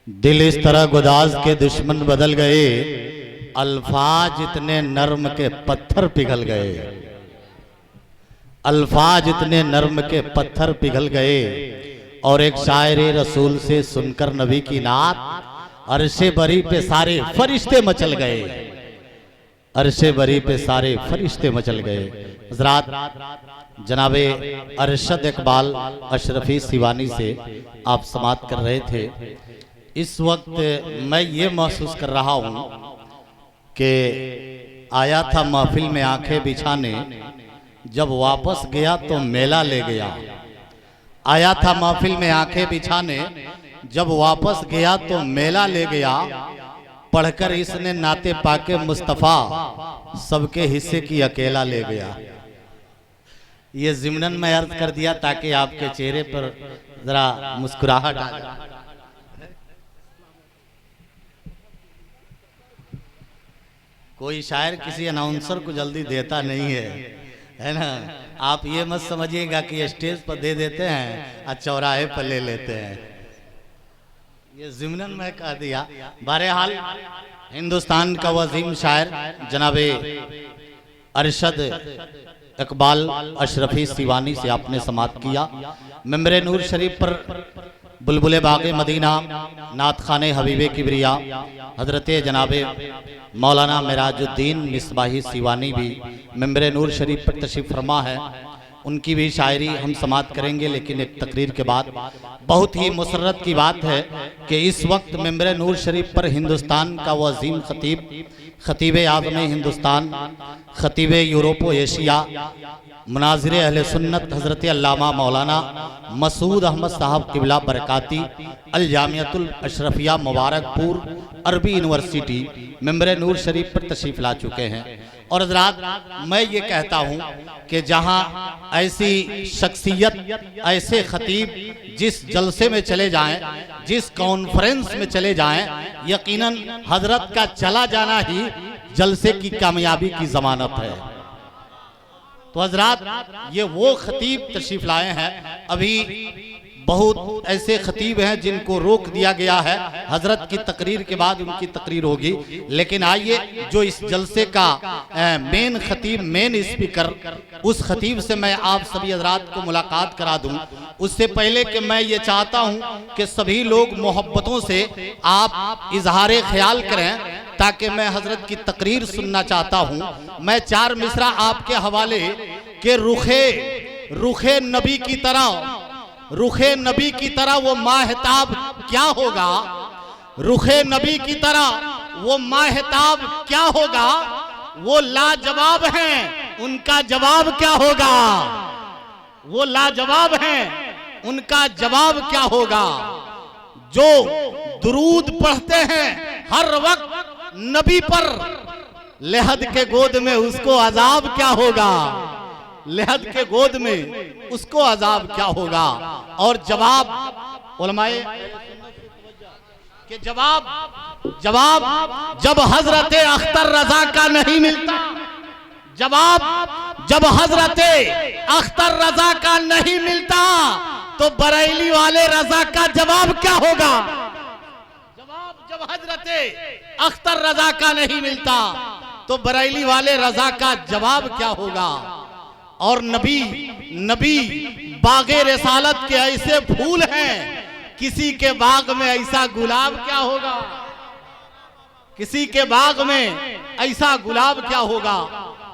दिल इस तरह गुदाज के दुश्मन बदल गए, अल्फाज इतने नर्म के पत्थर पिघल गए। अल्फाज इतने नर्म के पत्थर पिघल गए। और एक शायर रसूल से सुनकर नबी की नात, अरशे बरी पे सारे फरिश्ते मचल गए। अरशे बरी पे सारे फरिश्ते मचल गए। हज़रात, जनाबे अरशद इकबाल अशरफी सिवानी से आप समाअत कर रहे थे। इस वक्त मैं ये महसूस कर रहा हूँ कि आया था महफिल में आंखें बिछाने, जब वापस गया तो मेला ले गया। आया था महफिल में आंखें बिछाने, जब वापस गया तो मेला ले गया। पढ़कर इसने नाते पाके मुस्तफ़ा, सबके हिस्से की अकेला ले गया। ये ज़िम्नन में अर्ज कर दिया ताकि आपके चेहरे पर जरा मुस्कुराहट आ जाए। कोई शायर किसी अनाउंसर को जल्दी देता नहीं है ना। आप ये मत समझिएगा कि स्टेज पर दे देते हैं और चौराहे पर ले लेते हैं। ये ज़िम्नन में कह दिया। बहरहाल, हिंदुस्तान का वज़ीम शायर जनाबे अरशद इकबाल अशरफी सिवानी से आपने समाअत किया। मेंबरे नूर शरीफ पर बुलबुले बागे मदीना, नात खाने हबीबे किबरिया हजरत जनाबे मौलाना मिराजुद्दीन मिसबाही सिवानी भी मेंबरे नूर शरीफ पर तशरीफ़ फरमा है। उनकी भी शायरी हम समाअत करेंगे, लेकिन एक तकरीर के बाद। बहुत ही मुसर्रत की बात है कि इस वक्त मेंबरे नूर शरीफ पर हिंदुस्तान का वो अजीम खतीब, खतीब आज़म हिंदुस्तान, खतीब यूरोपो एशिया, मुनाजिर अहले सुन्नत हज़रत अल्लामा मौलाना मसूद अहमद साहब किबला बरकाती अल जामियतुल अशरफिया मुबारकपुर अरबी यूनिवर्सिटी मेंबरे नूर शरीफ पर तशरीफ़ ला चुके हैं। और हज़रात, मैं ये कहता हूँ कि जहाँ ऐसी शख्सियत, ऐसे खतीब जिस जलसे में चले जाएं, जिस कॉन्फ्रेंस में चले जाएं, यकीनन हजरत का चला जाना ही जलसे की कामयाबी की ज़मानत है। तो हजरात, ये वो खतीब तशरीफ़ लाए हैं। अभी बहुत ऐसे खतीब हैं जिनको रोक दिया गया है, हजरत की तकरीर के बाद उनकी तकरीर होगी। लेकिन आइए, जो इस जलसे का मेन खतीब, मेन स्पीकर, उस खतीब से मैं आप सभी हजरात को मुलाकात करा दूं। उससे पहले कि मैं ये चाहता हूं कि सभी लोग मोहब्बतों से आप इजहार ख्याल करें, ताकि मैं हजरत की तकरीर सुनना चाहता हूं। मैं 4 मिसरा आपके हवाले के रुखे नबी की तरह, रुखे नबी की तरह वो माहताब क्या होगा, रुखे नबी की तरह वो माहताब क्या होगा, वो लाजवाब हैं, उनका जवाब क्या होगा, वो लाजवाब हैं, उनका जवाब क्या होगा। जो दुरूद पढ़ते हैं हर वक्त नबी पर, लेहद के गोद में उसको अजाब क्या होगा, लेहद के गोद में उसको अजाब क्या होगा। और जवाब उलमाए के जवाब जब हजरत अख्तर रजा का नहीं मिलता, जवाब जब हजरत अख्तर रजा का नहीं मिलता, तो बरेली वाले रजा का जवाब क्या होगा। जवाब जब हजरत अख्तर रजा का नहीं मिलता, तो बरेली वाले रजा का जवाब क्या होगा। और नबी बागे रिसालत के ऐसे फूल हैं, किसी के बाग में ऐसा गुलाब क्या होगा, किसी के बाग में ऐसा गुलाब क्या होगा।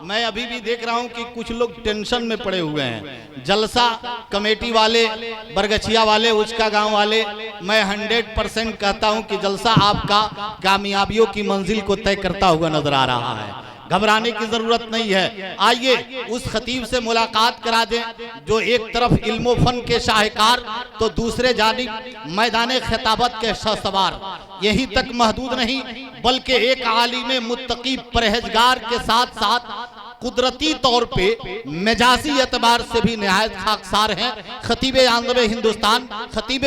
मैं अभी भी देख रहा हूं कि कुछ लोग टेंशन में पड़े हुए हैं। जलसा कमेटी वाले, बरगछिया वाले, उचका गांव वाले, मैं 100% कहता हूं कि जलसा आपका कामयाबियों की मंजिल को तय करता हुआ नजर आ रहा है। घबराने की जरूरत नहीं है। आइए उस खतीब से मुलाकात करा दें जो एक तरफ इल्मो फन के शाहकार, तो दूसरे जानिब मैदान खिताबत के शहसवार। यही तक महदूद नहीं, बल्कि एक आलिम मुत्तकी परहेजगार के साथ साथ कुदरती तौर पे मिजाजी एतबार से भी निहायत खाकसार हैं। खतीब आज़म हिंदुस्तान, खतीब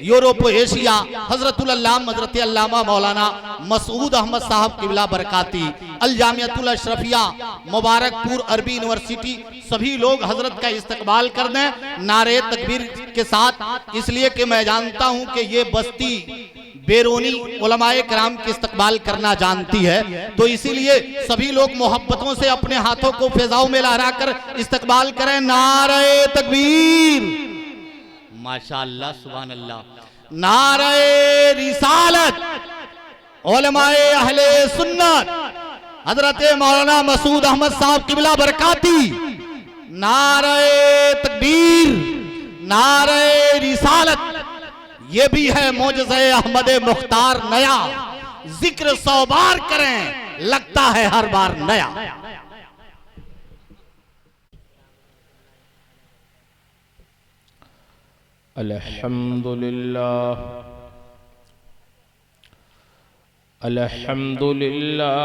यूरोप एशिया हजरतुल अल्लामा हजरत अल्लामा मौलाना मसूद अहमद साहब किबला बरकाती अल जामियतुल अशरफिया मुबारकपुर अरबी यूनिवर्सिटी, सभी लोग हजरत का इस्तकबाल कर दें नारे तकबीर के साथ, इसलिए कि मैं जानता हूं कि ये बस्ती बेरोनी उलमाए कराम की इस्तकबाल करना जानती है, तो इसीलिए सभी लोग मोहब्बतों से अपने हाथों को फिजाओं में लहरा कर इस्तकबाल करें। नारे तकबीर, माशाअल्लाह, सुभान अल्लाह। नारे रिसालत, उलमाए अहले सुन्नत हजरत मौलाना मसूद अहमद साहब किबला बरकाती, नारे तकबीर, नारे रिसालत। ये भी है मौजज़े अहमद मुख्तार नया, जिक्र 100 बार करें लगता है हर बार नया। अल्हम्दुलिल्लाह, अल्हम्दुलिल्लाहि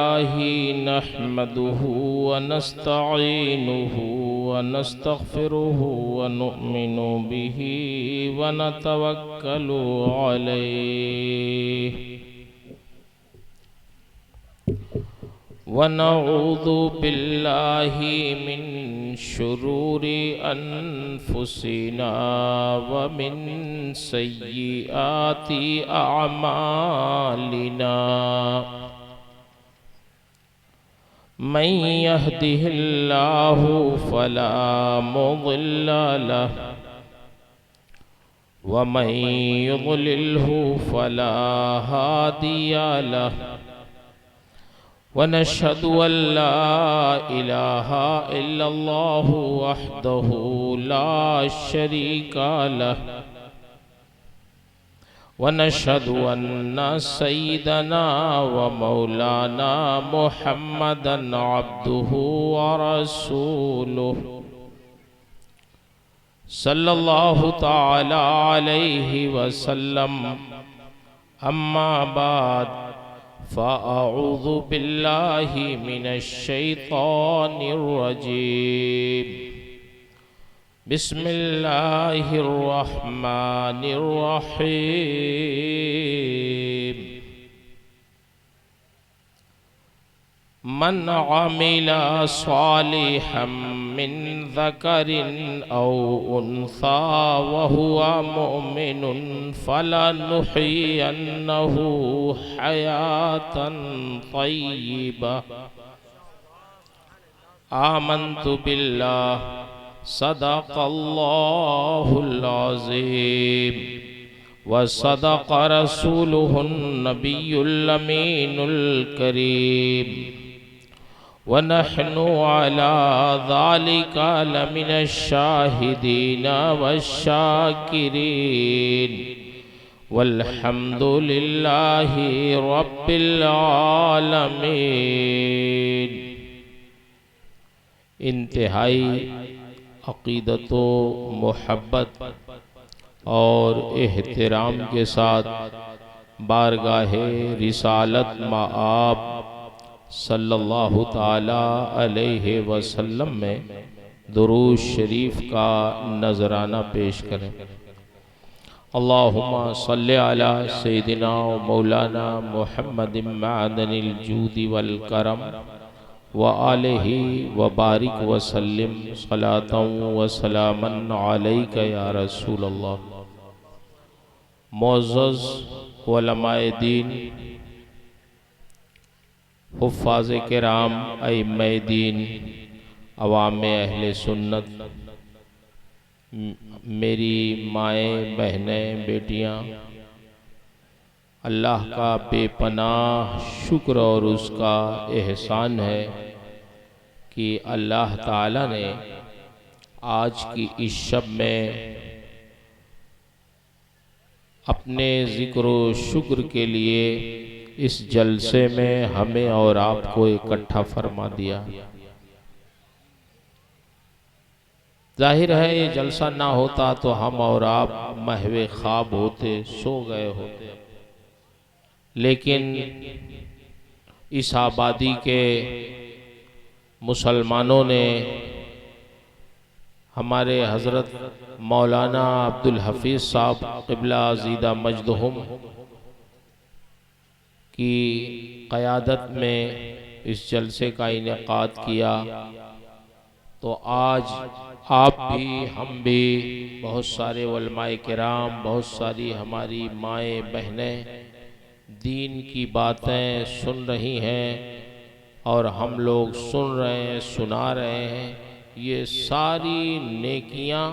नहमदुहु व नस्तईनुहु व नस्तगफिरुहु व नुमिनु बिही व नतवक्कलु अलैहि व नऊज़ु बिल्लाहि मिन शुरूरि अनफुसिना व मिन सय्यिआति अअमालिना। मन यहदिहिल्लाहु फला मुदिल्ल लहु व मन युद्लिल्हु फला हादिय लहु। वनशहदु अल्ला इलाहा इल्लल्लाहु वहदहु ला शरीका लहु वनशहदु अन्ना सय्यदना व मौलाना मुहम्मदन अब्दुहु व रसूलुहु सल्लल्लाहु तआला अलैहि वसल्लम। अम्मा बाद फ़अऊज़ु बिल्लाहि मिनश शैतानिर रजीम। बिस्मिल्लाहिर रहमानिर रहीम। मन अमिला सालिहम मिन ज़करिन औ उन्सा व हुवा मुमिनुन फलनुहयिन्नहु हयातन तय्यिबा। आमन्तु बिल्लाह सदक़ल्लाहुल अज़ीम व सदक़ रसूलुहुन नबियुल अमीनुल करीम व नहनु अला ज़ालिका लमिनश शाहिदीन वश्शाकिरीन वल्हम्दुलिल्लाहि रब्बिल आलमीन। इंतहाई अक़ीदत व मोहब्बत और एहतराम के साथ बारगाहे रिसालत माआब सल्लल्लाहु ताला अलैहि वसल्लम में दुरूद शरीफ का नजराना पेश करें। अल्लाहुम्मा सल्लि अला सय्यिदिना व मौलाना मुहम्मदिन मअदनिल जूदि वल करम व आलिहि व बारिक व सल्लिम सलातन व सलामन अलैका या रसूल अल्लाह। मुअज़्ज़ज़ उलमाए दीन, हुफ़्फ़ाज़ किराम, अइम्माए दीन, अवाम अहले सुन्नत, मेरी माएँ, बहनें, बेटियाँ, अल्लाह का बेपनाह शुक्र और उसका एहसान है कि अल्लाह ताला ने आज की इस शब में अपने ज़िक्र व शुक्र के लिए इस जलसे में हमें और आपको इकट्ठा फरमा दिया। जाहिर है ये जलसा ना होता तो हम और आप महवे ख्वाब होते, सो गए होते, लेकिन इस आबादी के मुसलमानों ने हमारे हज़रत मौलाना अब्दुल हफीज़ साहब क़िबला ज़ीदा मजदहुम की क़यादत में इस जलसे का इनेकाद किया, तो आज आप भी, हम भी, बहुत सारे उलमाए किराम, बहुत सारी हमारी माएँ बहनें दीन की बातें सुन रही हैं और हम लोग सुन रहे हैं, सुना रहे हैं। ये सारी नेकियां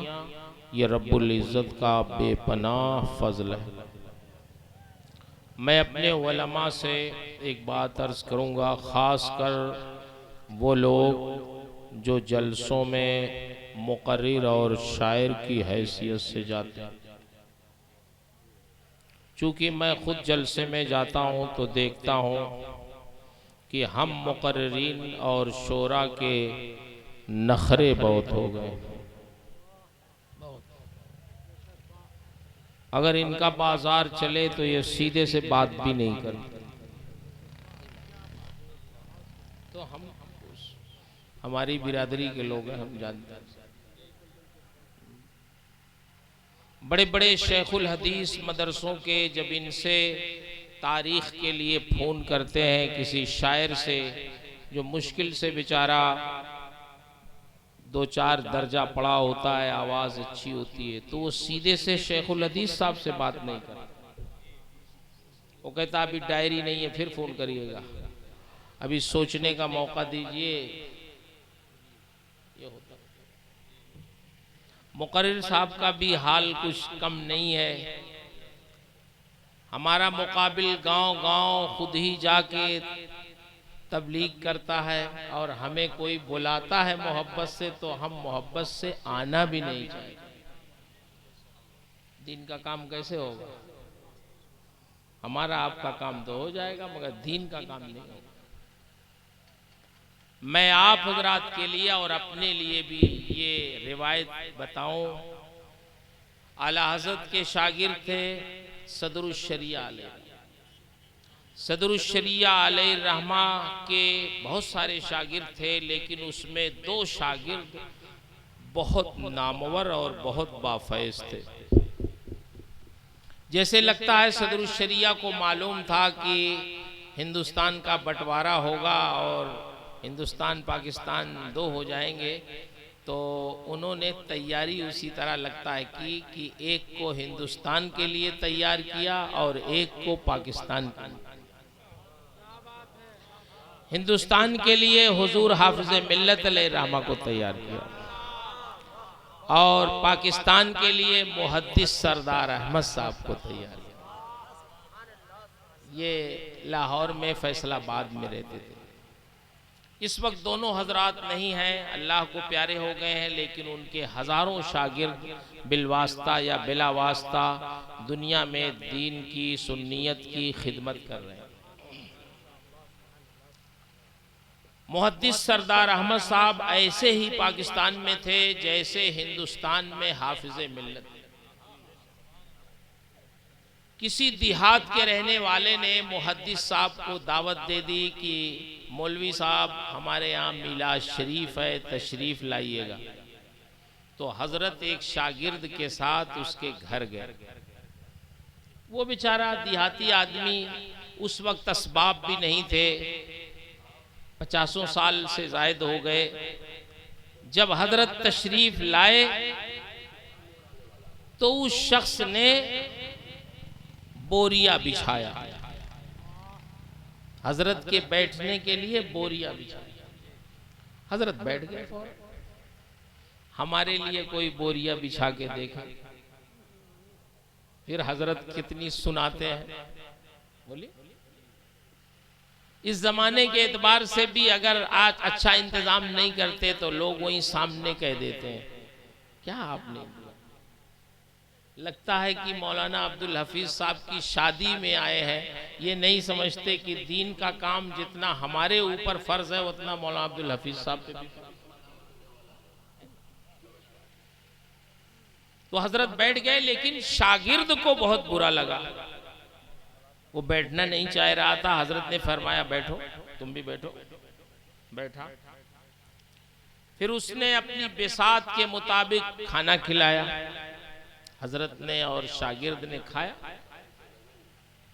ये रब्बुल इज़्ज़त का बेपनाह फजल है। मैं अपने उलमा से एक बात अर्ज़ करूँगा, ख़ास कर वो लोग जो जलसों में मुक़र्रिर और शायर की हैसियत से जाते हैं। चूँकि मैं ख़ुद जलसे में जाता हूँ तो देखता हूँ कि हम मुक़र्रिरीन और शोरा के नखरे बहुत हो गए। अगर इनका बाजार चले तो ये सीधे से बात भी नहीं करते। तो हम हमारी बिरादरी के लोग हैं, हम जानते हैं। बड़े बड़े शेखुल हदीस मदरसों के जब इनसे तारीख़ के लिए फ़ोन करते हैं किसी शायर से जो मुश्किल से बेचारा 2-4 दर्जा पढ़ा होता है, आवाज़ अच्छी होती है, तो वो सीधे से शेखुल हदीस साहब से बात नहीं करता। वो कहता अभी डायरी नहीं है, फिर फ़ोन करिएगा, अभी सोचने का मौका दीजिए। ये होता मुक़र्रिर साहब का भी हाल कुछ कम नहीं है। हमारा मुकाबिल गांव-गांव खुद ही जाके तबलीग करता है और हमें कोई बुलाता है मोहब्बत से तो हम मोहब्बत से आना भी नहीं चाहते। दीन का काम कैसे होगा? हमारा आपका काम तो हो जाएगा मगर दीन का काम नहीं होगा। मैं आप हजरात के लिए और अपने लिए भी ये रिवायत बताऊं। आला हज़रत के शागिर्द थे सदरुश्शरिया अलैहि। सदरुश्शरिया अलैहि रहमा के बहुत सारे शागिर्द थे, लेकिन उसमें 2 शागिर्द बहुत नामवर और बहुत बाफैज़ थे। जैसे लगता है सदरुश्शरिया को मालूम था कि हिंदुस्तान का बंटवारा होगा और हिंदुस्तान पाकिस्तान 2 हो जाएंगे, तो उन्होंने तैयारी उसी तरह लगता है कि एक को हिंदुस्तान के लिए तैयार किया और एक को पाकिस्तान के लिए। हिंदुस्तान के लिए हुजूर हाफिज़े मिल्लत अलैहि रहमा को तैयार किया और पाकिस्तान के लिए मुहद्दिस सरदार अहमद साहब को तैयार किया। ये लाहौर में फैसलाबाद में रहते थे। इस वक्त दोनों हजरात नहीं हैं, अल्लाह को प्यारे हो गए हैं, लेकिन उनके हज़ारों शागिर्द बिलवास्ता या बिला वास्ता दुनिया में दीन की सुन्नियत की खिदमत कर रहे हैं। मुहद्दिस सरदार अहमद साहब ऐसे ही पाकिस्तान में थे जैसे हिंदुस्तान में हाफिज़े मिल्लत। किसी देहात के रहने वाले ने मुहद्दिस साहब को दावत दे दी कि मौलवी साहब हमारे यहाँ मिलाद शरीफ है, तशरीफ़ लाइएगा। तो हज़रत एक शागिर्द के साथ उसके घर गए। वो बेचारा देहाती आदमी, उस वक्त असबाब भी नहीं थे, 50 साल से ज़ायद हो गए। जब हज़रत तशरीफ़ लाए तो उस शख्स ने बोरिया बिछाया, हजरत के बैठने के लिए बोरिया बिछाया। हजरत बैठ गए। हमारे लिए कोई बोरिया बिछा के देखा, फिर हजरत कितनी सुनाते हैं। बोलिए, इस जमाने के एतबार से भी अगर आज अच्छा इंतजाम नहीं करते तो लोग वहीं सामने कह देते हैं क्या आपने दिया। लगता है कि मौलाना अब्दुल हफीज साहब की शादी में आए हैं। ये नहीं समझते कि दीन का काम जितना हमारे ऊपर फर्ज है उतना मौलाना अब्दुल हफीज साहब पे भी। तो हजरत बैठ गए, लेकिन शागिर्द को बहुत बुरा लगा। वो बैठना नहीं चाह रहा था। हजरत ने फरमाया बैठो, तुम भी बैठो। बैठा। फिर उसने अपनी बिसात के मुताबिक खाना खिलाया, हजरत ने और शागिर्द ने खाया।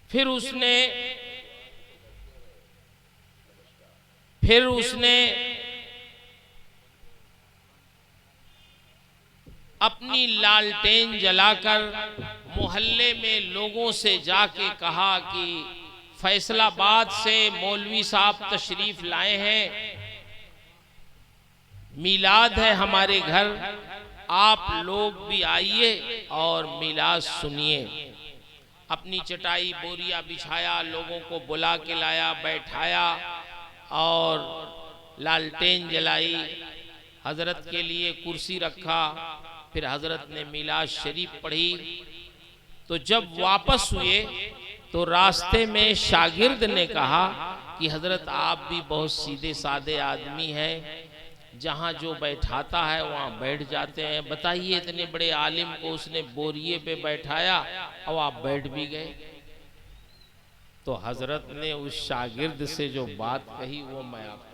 फिर उसने अपनी लालटेन जलाकर मोहल्ले में लोगों से जाके कहा कि फैसलाबाद से मौलवी साहब तशरीफ लाए हैं, मिलाद है हमारे घर, आप लोग भी आइए और मिलाद सुनिए। अपनी चटाई बोरिया बिछाया, लोगों को बुला के लाया, बैठाया और लालटेन जलाई, हजरत के लिए कुर्सी रखा। फिर हजरत ने मिलाद शरीफ पढ़ी। तो जब वापस हुए तो रास्ते में शागिर्द ने कहा कि हजरत आप भी बहुत सीधे साधे आदमी हैं, जहाँ जो बैठाता है वहाँ बैठ जाते हैं, बताइए इतने बड़े आलिम को उसने बोरिए पे बैठाया और आप बैठ भी गए। तो हजरत ने उस शागिर्द से जो बात कही वो मैं आपको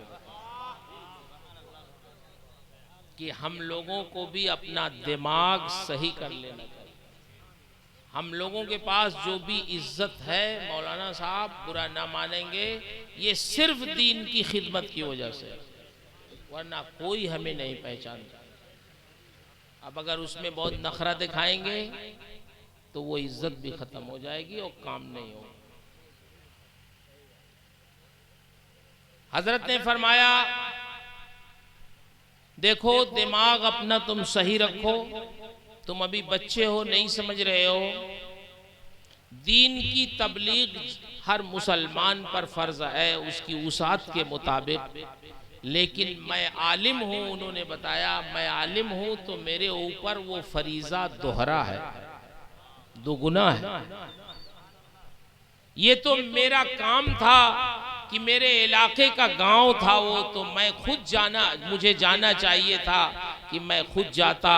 कि हम लोगों को भी अपना दिमाग सही कर लेना चाहिए। हम लोगों के पास जो भी इज्जत है, मौलाना साहब बुरा ना मानेंगे, ये सिर्फ दीन की खिदमत की वजह से, वरना कोई हमें नहीं पहचानता। अब अगर उसमें बहुत नखरा दिखाएंगे तो वो इज्जत भी खत्म हो जाएगी और काम नहीं होगा। हजरत ने फरमाया देखो दिमाग अपना तुम सही रखो, तुम अभी बच्चे हो, नहीं समझ रहे हो। दीन की तबलीग हर मुसलमान पर फर्ज है उसकी उसात के मुताबिक, लेकिन मैं आलिम हूं, उन्होंने बताया मैं आलिम हूं तो मेरे ऊपर वो फरीजा दोहरा है, दोगुना है। ये तो मेरा काम था कि मेरे इलाके का गांव था वो, तो मैं खुद मुझे जाना चाहिए था कि मैं खुद जाता,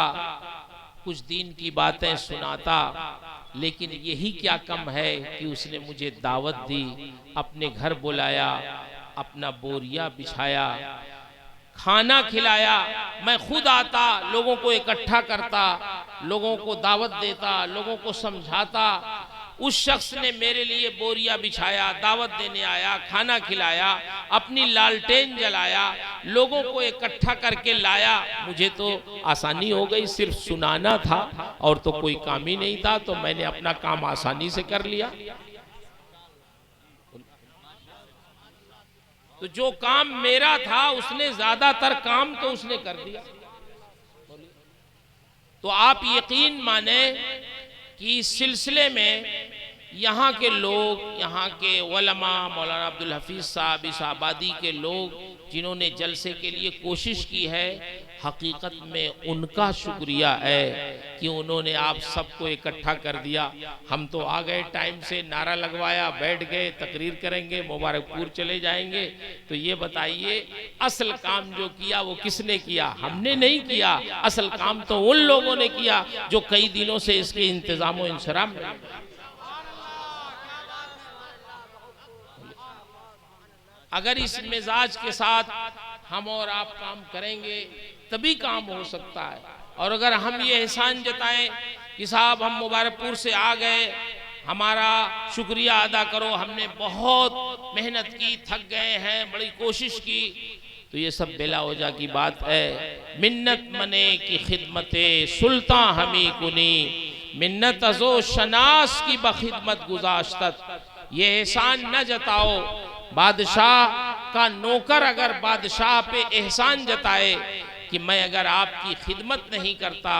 कुछ दीन की बातें सुनाता, लेकिन यही क्या कम है कि उसने मुझे दावत दी, अपने घर बुलाया, अपना बोरिया बिछाया, खाना खिलाया, मैं खुद आता, लोगों को इकट्ठा करता, लोगों को दावत देता, लोगों को समझाता। उस शख्स ने मेरे लिए बोरिया बिछाया, दावत देने आया, खाना खिलाया, अपनी लालटेन जलाया, लोगों को इकट्ठा करके लाया। मुझे तो आसानी हो गई, सिर्फ सुनाना था और तो कोई काम ही नहीं था, तो मैंने अपना काम आसानी से कर लिया। तो जो काम मेरा था उसने ज्यादातर काम तो उसने कर दिया। तो आप यकीन माने कि इस सिलसिले में यहाँ के लोग, यहाँ के उलमा, मौलाना अब्दुल हफीज साहब, इस आबादी के लोग जिन्होंने जलसे के लिए कोशिश की है, हकीकत में उनका शुक्रिया है कि उन्होंने आप सबको इकट्ठा कर दिया। हम तो आ गए टाइम से, नारा लगवाया, बैठ गए, तकरीर करेंगे, मुबारकपुर चले जाएंगे। तो ये बताइए असल काम जो किया वो किसने किया? हमने नहीं किया। असल काम तो उन लोगों ने किया जो कई दिनों से इसके इंतजाम और इंसराम में। अगर इस मिजाज के साथ हम और आप काम करेंगे तभी काम हो सकता है। और अगर हम ये एहसान जताएं कि साहब हम मुबारकपुर से आ गए, हमारा शुक्रिया अदा करो, हमने बहुत मेहनत की, थक गए हैं, बड़ी कोशिश की, तो ये सब बेला वजह की बात है। मिन्नत मने की खिदमते सुल्तान हमी कुनी, मिन्नत अजो शनास की बखिदमत गुजाश्तत। ये एहसान न जताओ, बादशाह का नौकर अगर बादशाह पे एहसान जताए कि मैं अगर आपकी खिदमत नहीं करता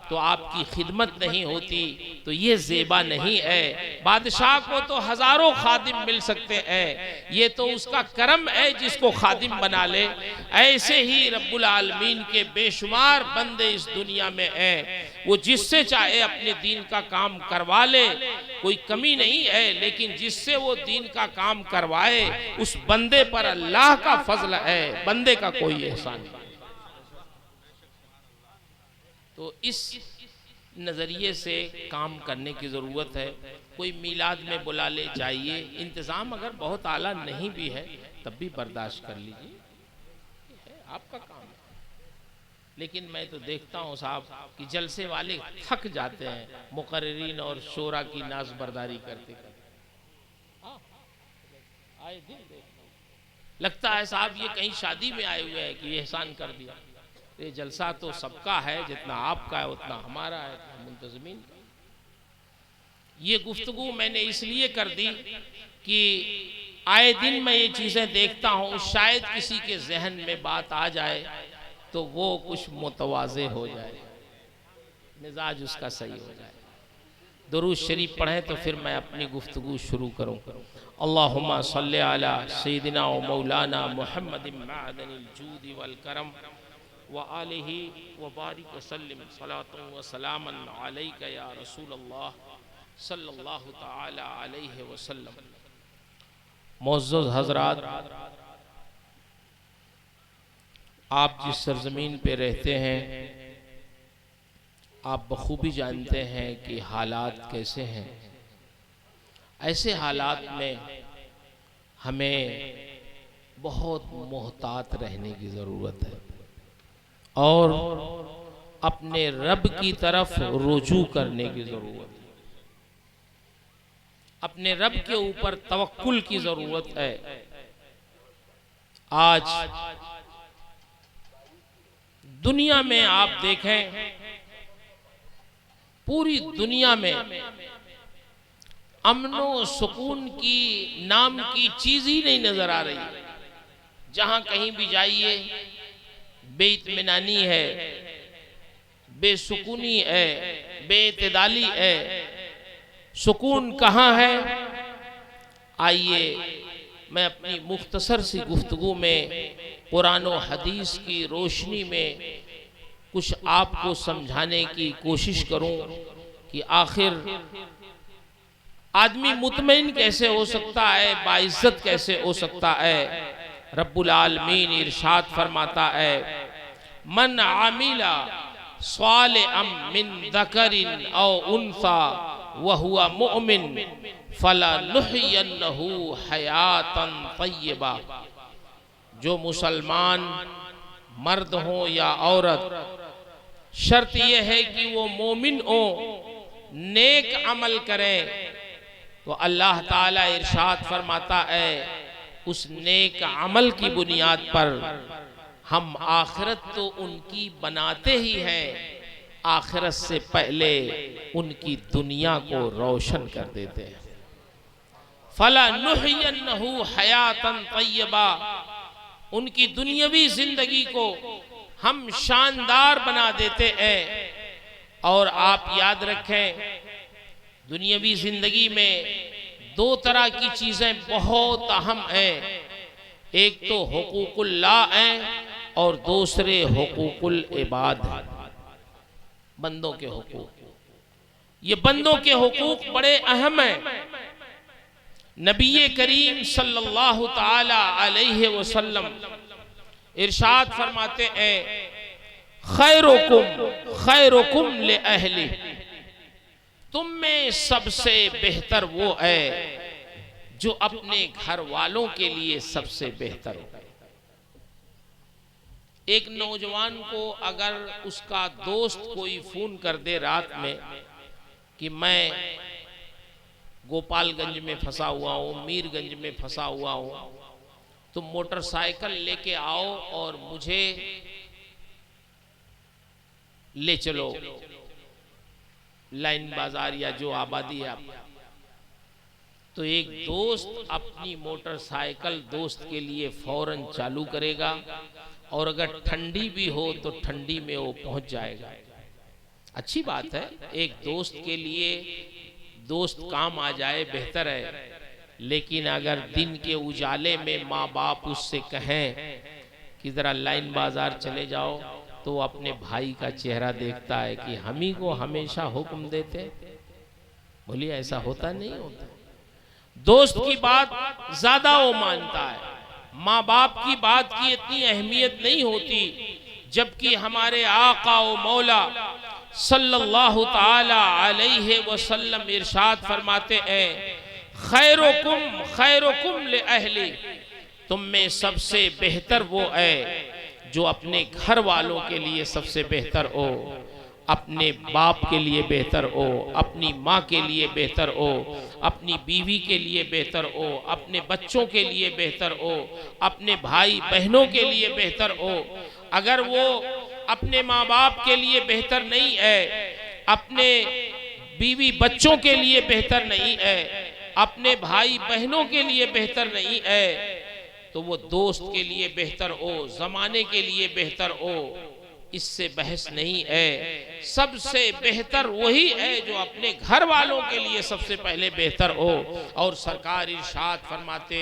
तो आपकी खिदमत नहीं होती, तो ये ज़ेबा नहीं है। बादशाह को तो हजारों खादिम मिल सकते हैं, ये तो उसका करम है जिसको खादिम बना ले। ऐसे ही रब्बुल आलमीन के बेशुमार बंदे इस दुनिया में हैं, वो जिससे चाहे अपने दीन का काम करवा ले, कोई कमी नहीं है, लेकिन जिससे वो दीन का काम करवाए उस बंदे पर अल्लाह का फजल है, बंदे का कोई एहसान नहीं। तो इस नज़रिए से काम करने की ज़रूरत है। कोई मिलाद में बुला ले जाइए, इंतज़ाम अगर बहुत आला नहीं भी है तब भी बर्दाश्त कर लीजिए, है आपका काम है। लेकिन मैं तो देखता हूँ साहब कि जलसे वाले थक जाते हैं मुकर्रिरीन और शोरा की नाज़बरदारी करते करते। आए दिन देखता हूँ, लगता है साहब ये कहीं शादी में आए हुए हैं कि एहसान कर दिया। ये जलसा तो सबका है, जितना आपका है उतना हमारा है, उतना मुंतज़मीन का। ये गुफ्तगू मैंने इसलिए कर दी कि आए दिन मैं ये चीज़ें देखता हूँ, शायद किसी के जहन में बात आ जाए तो वो कुछ मुतवाज़े हो जाए, मिजाज उसका सही हो जाए। दुरूद शरीफ पढ़ें तो फिर मैं अपनी गुफ्तगू शुरू करूँ। अल्लाहुम्मा सल्ली अला सय्यिदिना व मौलाना मुहम्मदिन मअदनिल जूदि वल करम व आलिहि व बारिक व सल्लिम सलातन व सलामन अलैका या रसूलल्लाह सल्लल्लाहु तआला अलैहि वसल्लम। मुअज़्ज़ज़ हज़रात, आप जिस सरज़मीन पे रहते हैं आप बखूबी जानते हैं कि हालात कैसे हैं। ऐसे हालात में हमें बहुत मोहतात रहने की ज़रूरत है और अपने रब की तरफ रुजू करने की ज़रूरत है, अपने रब के ऊपर तवक्कुल की ज़रूरत है। आज दुनिया में आप देखें, पूरी दुनिया में अमनो सुकून की नाम की चीज ही नहीं नजर आ रही। जहां कहीं भी जाइए बेइत्मीनानी है, बेसुकूनी है, बेइतदाली है। सुकून कहाँ है? आइए मैं अपनी मुख्तसर सी गुफ्तगू में कुरान और हदीस की रोशनी में कुछ आपको समझाने की कोशिश करूं कि आखिर आदमी मुतमईन कैसे हो सकता है, बाइज्जत कैसे हो सकता है। रब्बुल आलमीन इरशाद फरमाता है, मन आमिला सालिहम मिन ज़करिन औ उन्सा व हुवा मुअमिन फलनुहयिन्नहु हयातन तय्यबा। जो मुसलमान मर्द हो या औरत, शर्त यह है कि वो मोमिन हो, नेक अमल करें, तो अल्लाह ताला इरशाद फरमाता है उस नेक अमल की बुनियाद पर हम आखिरत तो उनकी बनाते ही हैं, आखिरत से पहले उनकी दुनिया को रोशन कर देते हैं। फलनुहयिन्नहु हयातन तय्यबा, उनकी दुनियावी जिंदगी को हम शानदार बना देते हैं। और आप याद रखें, दुनियावी जिंदगी में दो तरह की चीजें बहुत अहम हैं। एक तो हुकूकुल्लाह हैं और दूसरे हुकूकुल इबाद हैं, बंदों के हुकूक। ये बंदों के हुकूक बड़े अहम हैं। नबी करीम सल्लल्लाहु ताला अलैहि वसल्लम इरशाद फरमाते हैं, खैरुकुम खैरुकुम ले अहली, तुम में सबसे बेहतर वो है जो अपने घर वालों के लिए सबसे बेहतर हो। एक नौजवान को अगर उसका दोस्त कोई फोन कर दे रात में कि मैं गोपालगंज में फंसा हुआ हूँ, मीरगंज में फंसा हुआ हूँ, तुम मोटरसाइकिल लेके आओ और मुझे ले चलो लाइन बाजार या जो आबादी है आप। तो एक दोस्त अपनी मोटरसाइकिल दोस्त के लिए फौरन चालू करेगा और अगर ठंडी भी हो तो ठंडी में वो पहुंच जाएगा। अच्छी बात है, एक दोस्त के लिए दोस्त काम आ जाए बेहतर है। लेकिन अगर दिन के उजाले में माँ बाप उससे कहें कि जरा लाइन बाजार चले जाओ, तो वो अपने भाई का चेहरा देखता है कि हम ही को हमेशा हुक्म देते। बोलिए ऐसा होता नहीं होता। दोस्त की बात ज्यादा वो मानता है, माँ बाप की बात की इतनी अहमियत नहीं होती। जबकि हमारे आका व मौला सल्लल्लाहु ताला अलैहि वसल्लम इरशाद फरमाते हैं, खैरुकुम खैरुकुम ले अहली, तुम में सबसे बेहतर वो है जो अपने घर वालों के लिए सबसे बेहतर हो, अपने बाप के लिए बेहतर हो, अपनी माँ के लिए बेहतर हो, अपनी बीवी के लिए बेहतर हो, अपने बच्चों के लिए बेहतर हो, अपने भाई बहनों के लिए बेहतर हो। अगर वो अपने माँ बाप के लिए बेहतर नहीं है, अपने बीवी बच्चों के लिए बेहतर नहीं है, अपने भाई बहनों के लिए बेहतर नहीं है, तो वो दोस्त के लिए बेहतर हो, जमाने के लिए बेहतर हो, इससे बहस नहीं है। सबसे बेहतर वही है जो अपने घर वालों के लिए सबसे पहले बेहतर हो। और सरकार इरशाद फरमाते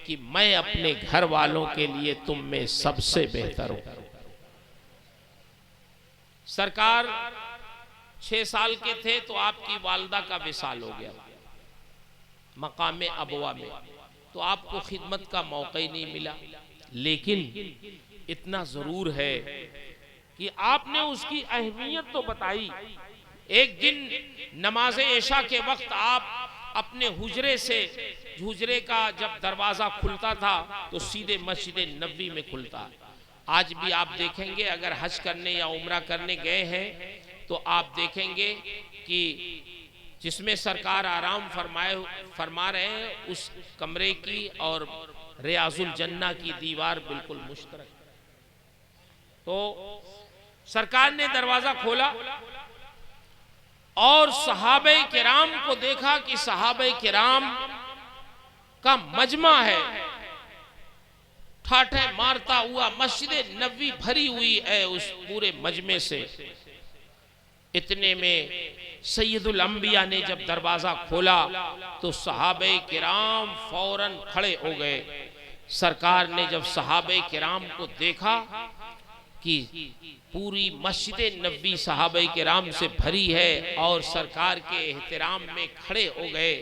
कि मैं अपने घर वालों के लिए तुम में सबसे बेहतर हूं। सरकार 6 साल के थे तो आपकी वालदा का विसाल हो गया मकामे अबवा में, तो आपको खिदमत का मौका ही नहीं मिला। लेकिन इतना जरूर है कि आपने उसकी अहमियत तो बताई। एक दिन नमाज इशा के वक्त आप अपने हुजरे का जब दरवाजा खुलता था तो सीधे मस्जिद नबी में खुलता। आज भी आप देखेंगे, अगर हज करने या उम्रा करने गए हैं तो आप देखेंगे कि जिसमें सरकार आराम फरमा रहे हैं उस कमरे की और रियाजुल जन्ना की दीवार बिल्कुल मुश्तरक। तो सरकार ने दरवाजा खोला और सहाबे किराम को देखा कि सहाबे किराम का मजमा है, ठाठे मारता हुआ मस्जिद नबी भरी हुई है उस पूरे मजमे से। इतने में सैयदुल अंबिया ने जब दरवाजा खोला तो सहाबे किराम फौरन खड़े हो गए। सरकार ने जब सहाबे किराम को देखा कि पूरी मस्जिद नबी सहाबे किराम से भरी है और सरकार के एहतराम में खड़े हो गए,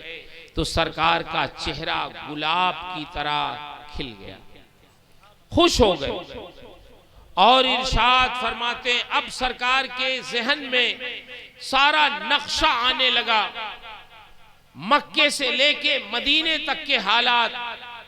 तो सरकार का चेहरा गुलाब की तरह खिल गया, खुश हो गए। और इरशाद फरमाते अब सरकार के जहन में सारा नक्शा आने लगा, मक्के से लेके मदीने तक के हालात।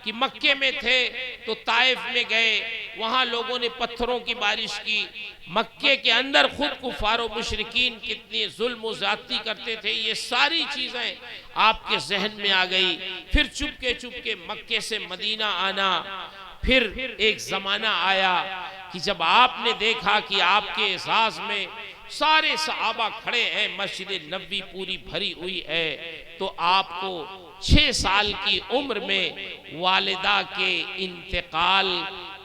कि मक्के में थे तो ताइफ में गए, वहां लोगों ने पत्थरों की बारिश की। मक्के के अंदर खुद कुफार व मुशरिकीन कितनी जुल्म व ज़्यादती करते थे, ये सारी चीजें आपके जहन में आ गई। फिर चुपके मक्के से मदीना आना। फिर एक जमाना आया कि जब आपने देखा कि आपके एजाज में सारे सहाबा खड़े हैं, मस्जिद नबी पूरी भरी हुई है, तो आपको 6 साल की उम्र में वालिदा के इंतकाल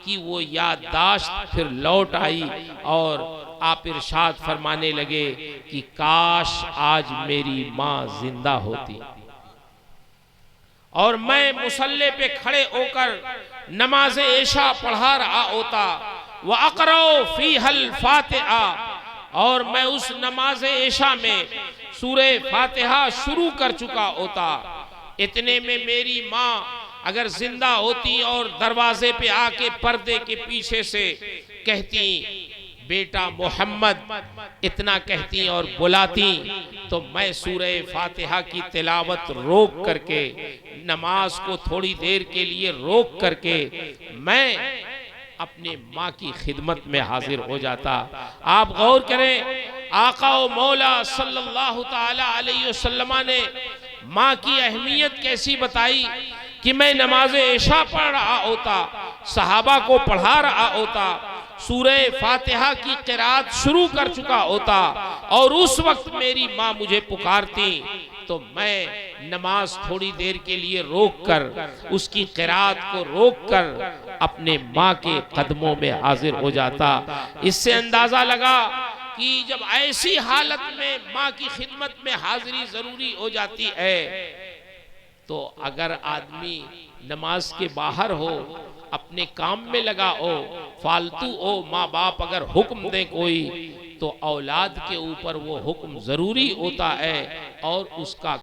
की वो याददाश्त फिर लौट आई और आप इरशाद फरमाने लगे कि काश आज मेरी माँ जिंदा होती और मैं मुसल्ले पे खड़े होकर नमाज इशा पढ़ा रहा होता। व अक़रो फ़ीहल फ़ातिहा, और मैं उस नमाज इशा में सूरे फातिहा शुरू कर चुका होता। इतने में मेरी माँ अगर जिंदा होती और दरवाजे पे आके पर्दे के पीछे से कहती बेटा मोहम्मद, इतना कहती और बुलाती, तो मैं सूरे फातिहा की तिलावत रोक करके, नमाज को थोड़ी देर के लिए रोक करके मैं अपने माँ की खिदमत में हाजिर हो जाता। आप गौर करें, आका व मौला सल्लल्लाहु ताला अलैहि वसल्लम ने माँ की अहमियत कैसी बताई कि मैं नमाज इशा पढ़ रहा होता, सहाबा को पढ़ा रहा होता, सूरे फातिहा की क़िरात शुरू कर चुका होता और उस वक्त मेरी माँ मुझे पुकारती तो मैं नमाज थोड़ी देर के लिए रोक कर, उसकी क़िरात को रोक कर अपने माँ के कदमों में हाजिर हो जाता। इससे अंदाजा लगा कि जब ऐसी हालत में माँ की खिदमत में हाजिरी जरूरी हो जाती है, तो अगर आदमी नमाज के बाहर हो, अपने काम में लगा हो, फालतू हो, माँ बाप अगर हुक्म दे कोई, तो औलाद के ऊपर वो हुक्म जरूरी होता है और उसका